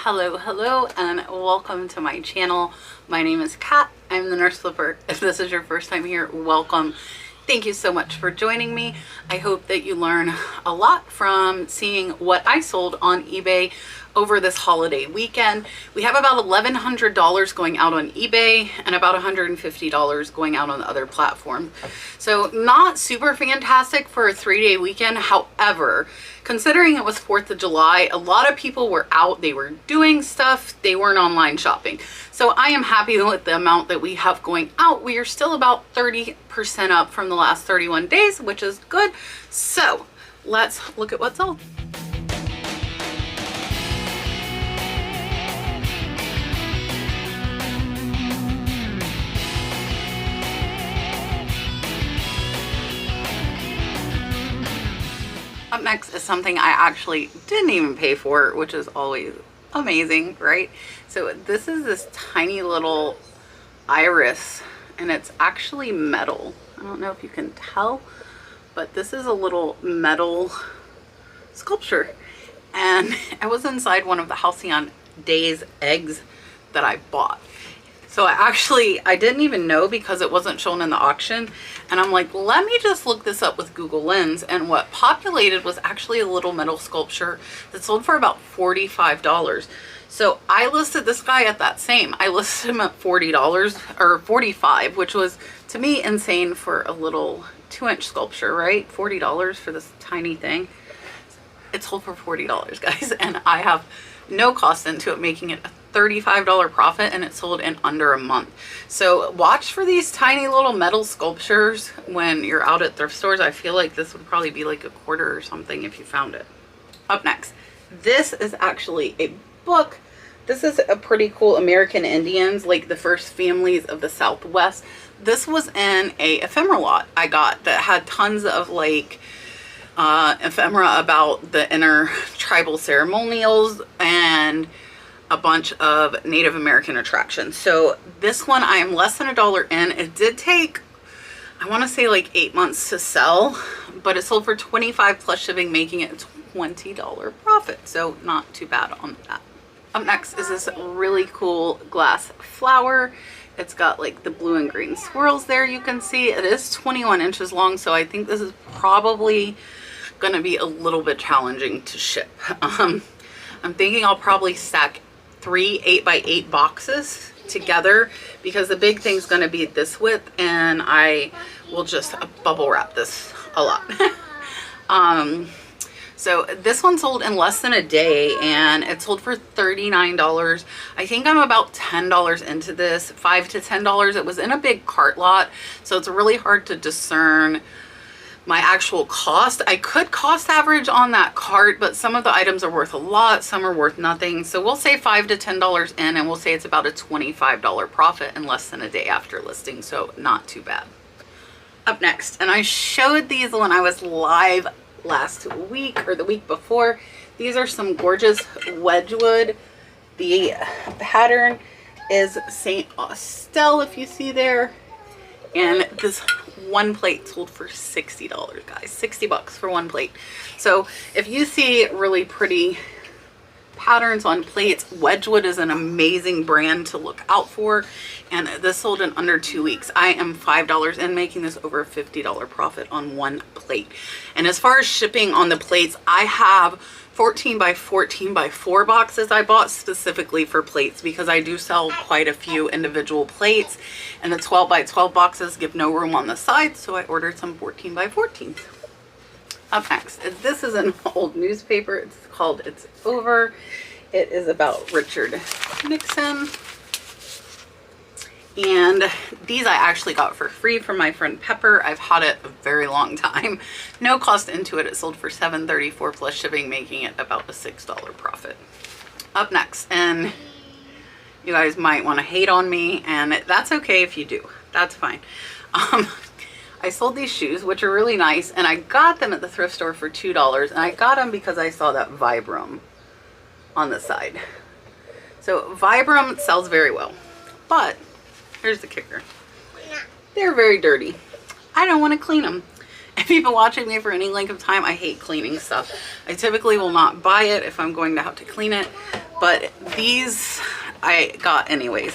Hello, and welcome to my channel. My name is Kat. I'm the Nurse Flipper. If this is your first time here, welcome. Thank you so much for joining me. I hope that you learn a lot from seeing what I sold on eBay over this holiday weekend. We have about $1,100 going out on eBay and about $150 going out on the other platforms. So not super fantastic for a 3-day weekend. However, considering it was 4th of July, a lot of people were out, they were doing stuff, they weren't online shopping. So I am happy with the amount that we have going out. We are still about 30% up from the last 31 days, which is good. So let's look at what's sold. Up next is something I actually didn't even pay for, which is always amazing, right? So this is this tiny little iris, and it's actually metal. I don't know if you can tell, but this is a little metal sculpture. And I was inside one of the Halcyon Days eggs that I bought. So I didn't even know because it wasn't shown in the auction. And I'm like, let me just look this up with Google Lens. And what populated was actually a little metal sculpture that sold for about $45. So I listed this guy at that same. I listed him at $40 or $45, which was to me insane for a little 2-inch sculpture, right? $40 for this tiny thing. It sold for $40, guys. And I have no cost into it, making it a $35 profit, and it sold in under a month. So watch for these tiny little metal sculptures when you're out at thrift stores. I feel like this would probably be like a quarter or something if you found it. Up next, this is actually a book. This is a pretty cool American Indians, like the first families of the Southwest. This was in a ephemera lot I got that had tons of like ephemera about the inner tribal ceremonials and a bunch of Native American attractions. So this one I am less than $1 in. It did take, I want to say like 8 months to sell, but it sold for $25 plus shipping, making it a $20 profit. So not too bad on that. Up next is this really cool glass flower. It's got like the blue and green swirls there. You can see it is 21 inches long. So I think this is probably going to be a little bit challenging to ship. I'm thinking I'll probably stack 3 8x8 boxes together because the big thing's going to be this width, and I will just bubble wrap this a lot. So this one sold in less than a day, and it sold for $39. I think I'm about $10 into this, $5 to $10. It was in a big cart lot, so it's really hard to discern my actual cost. I could cost average on that cart, but some of the items are worth a lot, some are worth nothing. So we'll say $5 to $10 in, and we'll say it's about a $25 profit in less than a day after listing. So not too bad. Up next, and I showed these when I was live last week or the week before. These are some gorgeous Wedgwood. The pattern is St. Austell, if you see there. And this one plate sold for $60, guys. 60 bucks for one plate. So if you see really pretty patterns on plates, Wedgwood is an amazing brand to look out for. And this sold in under 2 weeks. I am $5 in, making this over a $50 profit on one plate. And as far as shipping on the plates, I have 14 by 14 by 4 boxes I bought specifically for plates because I do sell quite a few individual plates, and the 12 by 12 boxes give no room on the side, so I ordered some 14 by 14s. Up next, this is an old newspaper. It's called It's Over. It is about Richard Nixon. And these I actually got for free from my friend Pepper. I've had it a very long time. No cost into it. It sold for $7.34 plus shipping, making it about a $6 profit. Up next, and you guys might want to hate on me, and that's okay if you do. That's fine. I sold these shoes, which are really nice, and I got them at the thrift store for $2, and I got them because I saw that Vibram on the side. So Vibram sells very well, but here's the kicker. They're very dirty. I don't want to clean them. If you've been watching me for any length of time, I hate cleaning stuff. I typically will not buy it if I'm going to have to clean it. but these I got anyways.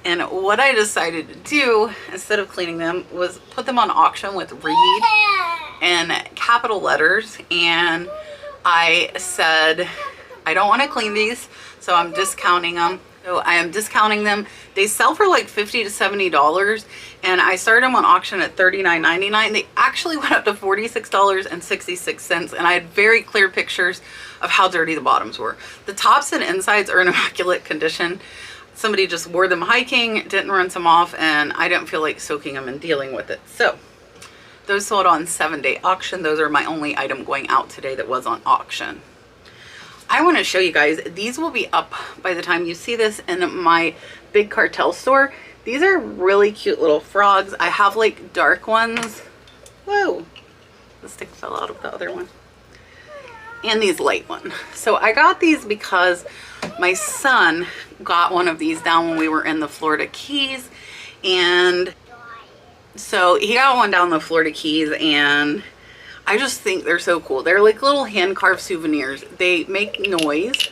And what I decided to do instead of cleaning them was put them on auction with Reed in capital letters. And I said, I don't want to clean these, so I'm discounting them. So I am discounting them. They sell for like $50 to $70, and I started them on auction at $39.99. They actually went up to $46.66, and I had very clear pictures of how dirty the bottoms were. The tops and insides are in immaculate condition. Somebody just wore them hiking, didn't rinse them off, and I didn't feel like soaking them and dealing with it. So those sold on 7-day auction. Those are my only item going out today that was on auction. I want to show you guys, these will be up by the time you see this in my big cartel store. These are really cute little frogs. I have like dark ones. Whoa, the stick fell out of the other one. And these light ones. So I got these because my son got one of these down when we were in the Florida Keys. And so he got one down the Florida Keys, and I just think they're so cool. They're like little hand-carved souvenirs. They make noise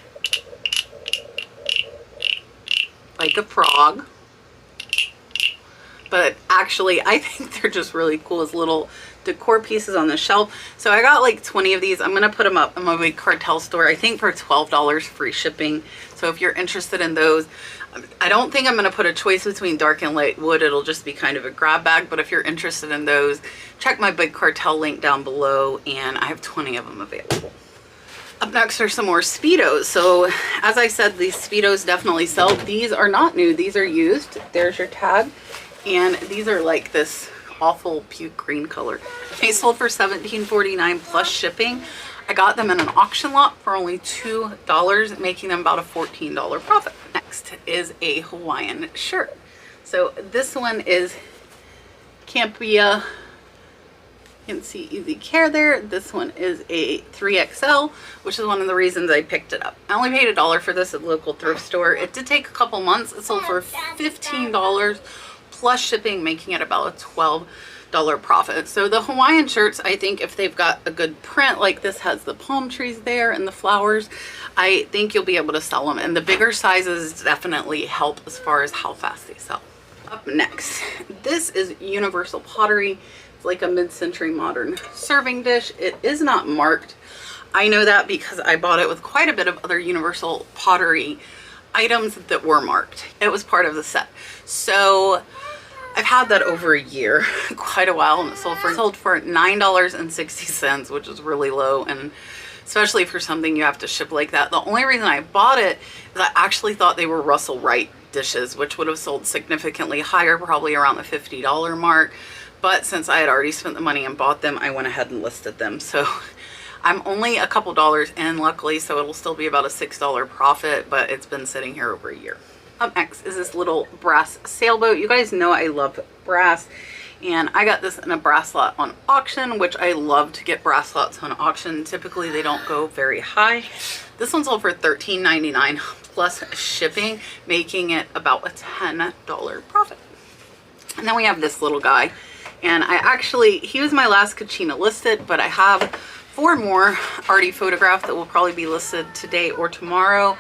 like a frog, but actually I think they're just really cool as little decor pieces on the shelf. So I got like 20 of these. I'm gonna put them up in my big cartel store, I think for $12 free shipping. So if you're interested in those, I don't think I'm going to put a choice between dark and light wood. It'll just be kind of a grab bag. But if you're interested in those, check my big cartel link down below, and I have 20 of them available. Up next are some more Speedos. So as I said, these Speedos definitely sell. These are not new. These are used. There's your tag. And these are like this awful puke green color. They sold for $17.49 plus shipping. I got them in an auction lot for only $2, making them about a $14 profit. Next is a Hawaiian shirt. So this one is Campia. You can see Easy Care there. This one is a 3XL, which is one of the reasons I picked it up. I only paid $1 for this at the local thrift store. It did take a couple months. It sold for $15 plus shipping, making it about a $12 profit. So the Hawaiian shirts, I think if they've got a good print, like this has the palm trees there and the flowers, I think you'll be able to sell them. And the bigger sizes definitely help as far as how fast they sell. Up next, this is Universal Pottery. It's like a mid-century modern serving dish. It is not marked. I know that because I bought it with quite a bit of other Universal Pottery items that were marked. It was part of the set. So I've had that over a year, quite a while, and it sold for $9.60, which is really low, and especially for something you have to ship like that. The only reason I bought it is I actually thought they were Russell Wright dishes, which would have sold significantly higher, probably around the $50 mark. But since I had already spent the money and bought them, I went ahead and listed them. So I'm only a couple dollars in, luckily, so it'll still be about a $6 profit, but it's been sitting here over a year. Up next is this little brass sailboat. You guys know I love brass, and I got this in a brass lot on auction, which I love to get brass lots on auction. Typically they don't go very high. This one sold for $13.99 plus shipping, making it about a $10 profit. And then we have this little guy, and he was my last Kachina listed, but I have 4 more already photographed that will probably be listed today or tomorrow.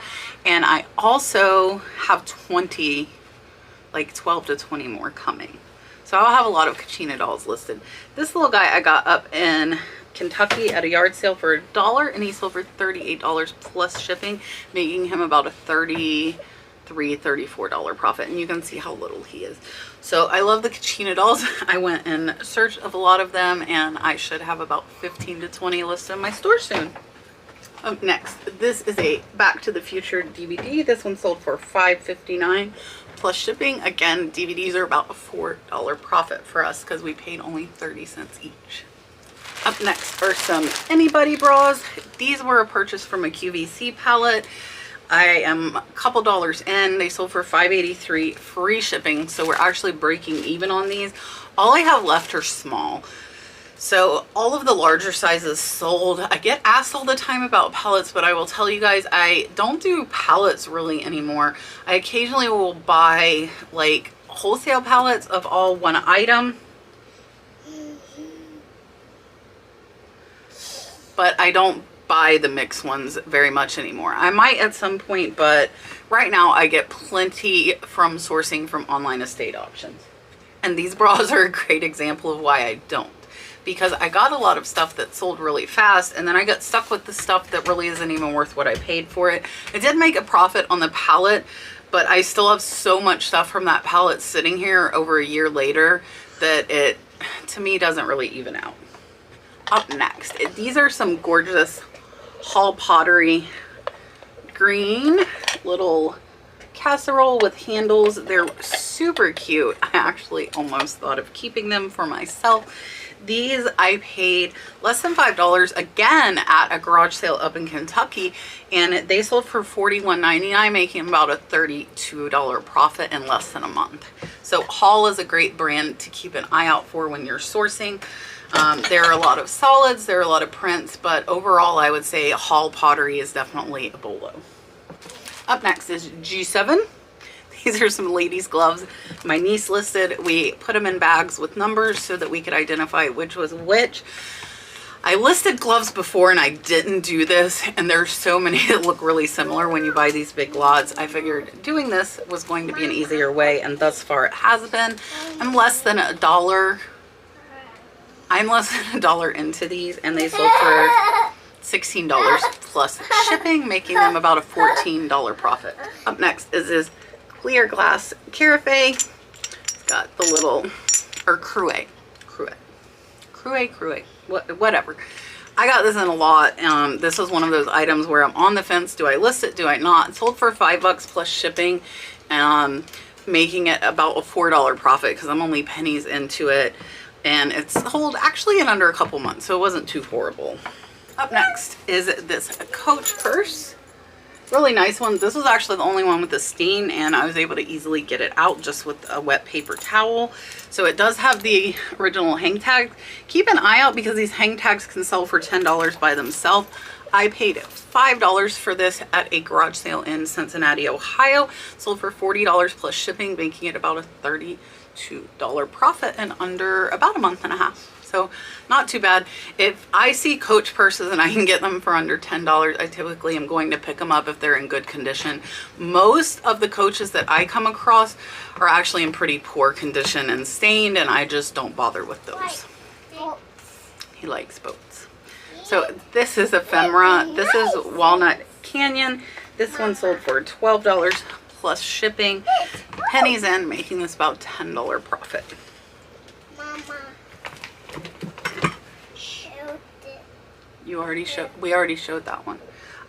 And I also have 20, like 12 to 20 more coming. So I'll have a lot of Kachina dolls listed. This little guy I got up in Kentucky at a yard sale for $1, and he sold for $38 plus shipping, making him about a $34 profit. And you can see how little he is. So I love the Kachina dolls. I went in search of a lot of them, and I should have about 15 to 20 listed in my store soon. Up next, this is a Back to the Future DVD. This one sold for $5.59 plus shipping. Again, DVDs are about a $4 profit for us because we paid only 30 cents each. Up next are some Anybody bras. These were a purchase from a QVC palette. I am a couple dollars in. They sold for $5.83 free shipping, so we're actually breaking even on these. All I have left are small. So all of the larger sizes sold. I get asked all the time about pallets, but I will tell you guys, I don't do pallets really anymore. I occasionally will buy like wholesale pallets of all one item, but I don't buy the mixed ones very much anymore. I might at some point, but right now I get plenty from sourcing from online estate auctions. And these bras are a great example of why I don't. Because I got a lot of stuff that sold really fast, and then I got stuck with the stuff that really isn't even worth what I paid for it. I did make a profit on the pallet, but I still have so much stuff from that pallet sitting here over a year later that it, to me, doesn't really even out. Up next, these are some gorgeous Hall Pottery green little casserole with handles. They're super cute. I actually almost thought of keeping them for myself. These I paid less than $5 again at a garage sale up in Kentucky, and they sold for $41.99, making about a $32 profit in less than a month. So Hall is a great brand to keep an eye out for when you're sourcing. There are a lot of solids, there are a lot of prints, but overall I would say Hall Pottery is definitely a bolo. Up next is G7. These are some ladies' gloves my niece listed. We put them in bags with numbers so that we could identify which was which. I listed gloves before and I didn't do this, and there's so many that look really similar when you buy these big lots. I figured doing this was going to be an easier way, and thus far it has been. I'm less than $1 into these, and they sold for $16 plus shipping, making them about a $14 profit. Up next is this clear glass carafe. It's got the little, or cruet, whatever. I got this in a lot. This was one of those items where I'm on the fence. Do I list it? Do I not? It sold for $5 plus shipping, making it about a $4 profit because I'm only pennies into it. And it's sold actually in under a couple months, so it wasn't too horrible. Up next is this Coach purse. Really nice one. This was actually the only one with the stain, and I was able to easily get it out just with a wet paper towel. So it does have the original hang tag. Keep an eye out because these hang tags can sell for $10 by themselves. I paid $5 for this at a garage sale in Cincinnati, Ohio. Sold for $40 plus shipping, making it about a $32 profit in under about a month and a half. So not too bad. If I see Coach purses and I can get them for under $10, I typically am going to pick them up if they're in good condition. Most of the Coaches that I come across are actually in pretty poor condition and stained, and I just don't bother with those. He likes boats. So this is Ephemera. This is Walnut Canyon. This one sold for $12 plus shipping. Pennies in, making this about $10 profit. We already showed that one.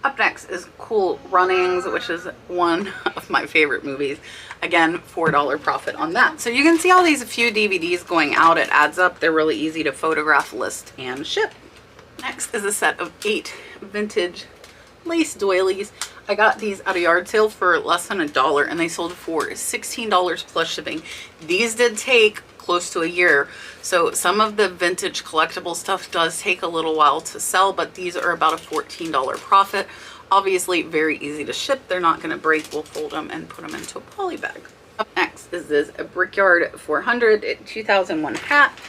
Up next is Cool Runnings, which is one of my favorite movies. Again, $4 profit on that. So you can see all these few DVDs going out. It adds up. They're really easy to photograph, list, and ship. Next is a set of 8 vintage lace doilies. I got these at a yard sale for less than $1, and they sold for $16 plus shipping. These did take close to a year, so some of the vintage collectible stuff does take a little while to sell, but these are about a $14 profit. Obviously very easy to ship. They're not going to break. We'll fold them and put them into a poly bag. Up next is this Brickyard 400 2001 hat.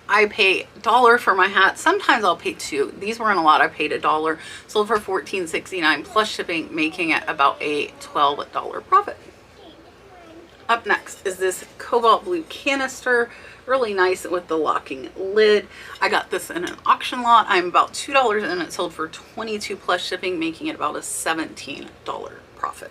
I pay $1 for my hat. Sometimes I'll pay $2. These weren't a lot. I paid $1. Sold for $14.69 plus shipping, making it about a $12 profit. Up next is this cobalt blue canister. Really nice with the locking lid. I got this in an auction lot. I'm about $2 and it sold for $22 plus shipping, making it about a $17 profit.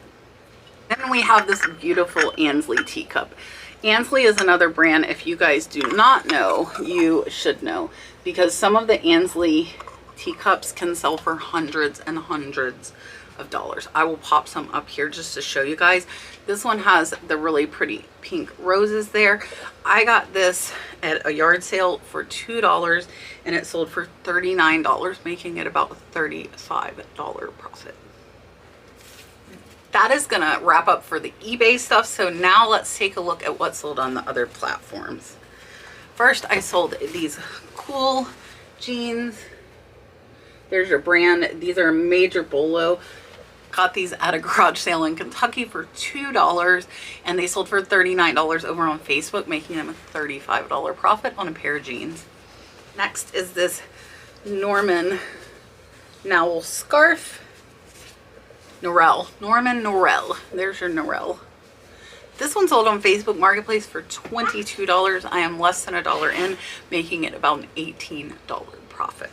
Then we have this beautiful Ansley teacup. Ansley is another brand, if you guys do not know, you should know, because some of the Ansley teacups can sell for hundreds and hundreds of dollars. I will pop some up here just to show you guys. This one has the really pretty pink roses there. I got this at a yard sale for $2 and it sold for $39, making it about a $35 profit. That is gonna wrap up for the eBay stuff. So now let's take a look at what sold on the other platforms. First, I sold these cool jeans. There's your brand. These are Major Bolo. Got these at a garage sale in Kentucky for $2 and they sold for $39 over on Facebook, making them a $35 profit on a pair of jeans. Next is this Norman Now we'll scarf. Norman Norell. There's your Norell. This one sold on Facebook Marketplace for $22. I am less than $1 in, making it about an $18 profit.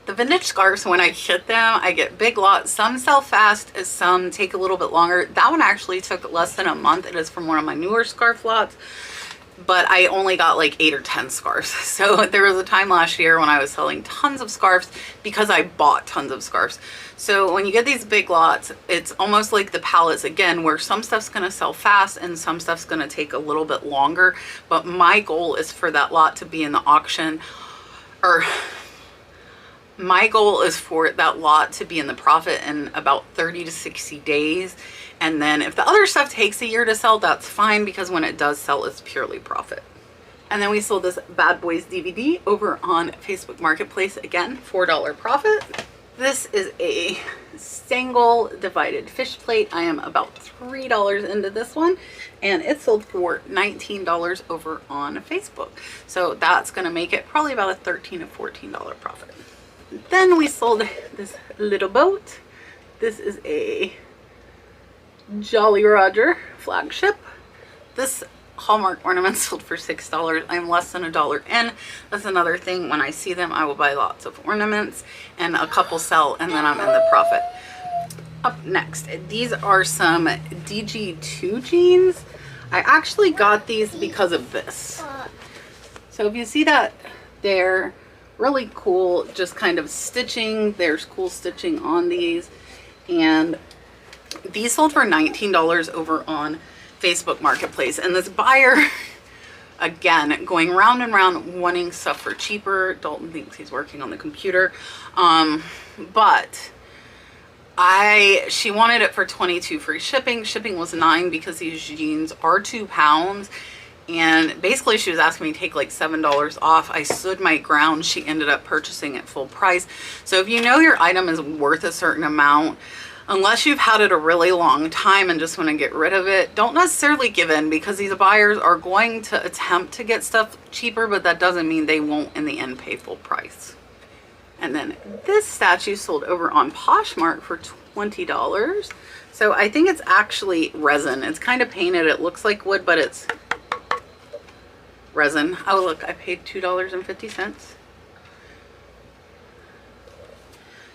The vintage scarves, when I get them, I get big lots. Some sell fast, some take a little bit longer. That one actually took less than a month. It is from one of my newer scarf lots, but I only got like 8 or 10 scarves. So there was a time last year when I was selling tons of scarves because I bought tons of scarves. So when you get these big lots, it's almost like the pallets again, where some stuff's going to sell fast and some stuff's going to take a little bit longer. But my goal is for that lot to be in the auction, or my goal is for that lot to be in the profit in about 30 to 60 days. And then if the other stuff takes a year to sell, that's fine, because when it does sell, it's purely profit. And then we sold this Bad Boys DVD over on Facebook Marketplace. Again, $4 profit. This is a single divided fish plate. I am about $3 into this one, and it sold for $19 over on Facebook. So that's going to make it probably about a $13 to $14 profit. Then we sold this little boat. This is a Jolly Roger flagship. This Hallmark ornament sold for $6. I'm less than $1 in. That's another thing. When I see them, I will buy lots of ornaments, and a couple sell, and then I'm in the profit. Up next, these are some DG2 jeans. I actually got these because of this. So if you see that, they're really cool, just kind of stitching. There's cool stitching on these, and these sold for $19 over on Facebook Marketplace. And this buyer, again, going round and round wanting stuff for cheaper. Dalton thinks he's working on the computer, but she wanted it for $22 free shipping. Shipping was $9 because these jeans are 2 pounds. And basically she was asking me to take like $7 off. I stood my ground. She ended up purchasing at full price. So if you know your item is worth a certain amount, unless you've had it a really long time and just want to get rid of it, don't necessarily give in, because these buyers are going to attempt to get stuff cheaper, but that doesn't mean they won't in the end pay full price. And then this statue sold over on Poshmark for $20. So I think it's actually resin. It's kind of painted. It looks like wood, but it's resin. Oh look, I paid $2.50.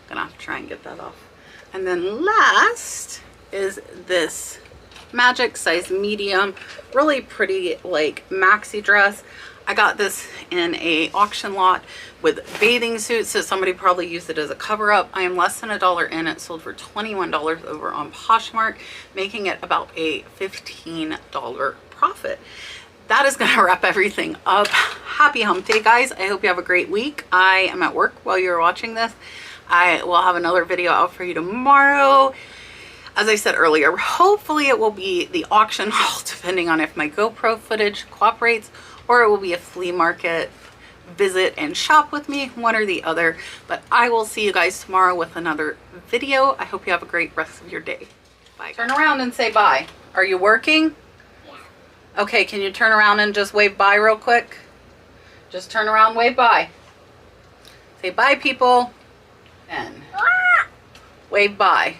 Gonna have to try and get that off. And then last is this Magic size medium, really pretty like maxi dress. I got this in a auction lot with bathing suits, so somebody probably used it as a cover up. I am less than $1 in. It sold for $21 over on Poshmark, making it about a $15 profit. That is going to wrap everything up. Happy hump day, guys. I hope you have a great week. I am at work while you're watching this. I will have another video out for you tomorrow. As I said earlier, hopefully it will be the auction haul, depending on if my GoPro footage cooperates, or it will be a flea market visit and shop with me, one or the other. But I will see you guys tomorrow with another video. I hope you have a great rest of your day. Bye. Turn around and say bye. Are you working? Yeah. Okay, can you turn around and just wave bye real quick? Just turn around, wave bye. Say bye, people. And wave bye.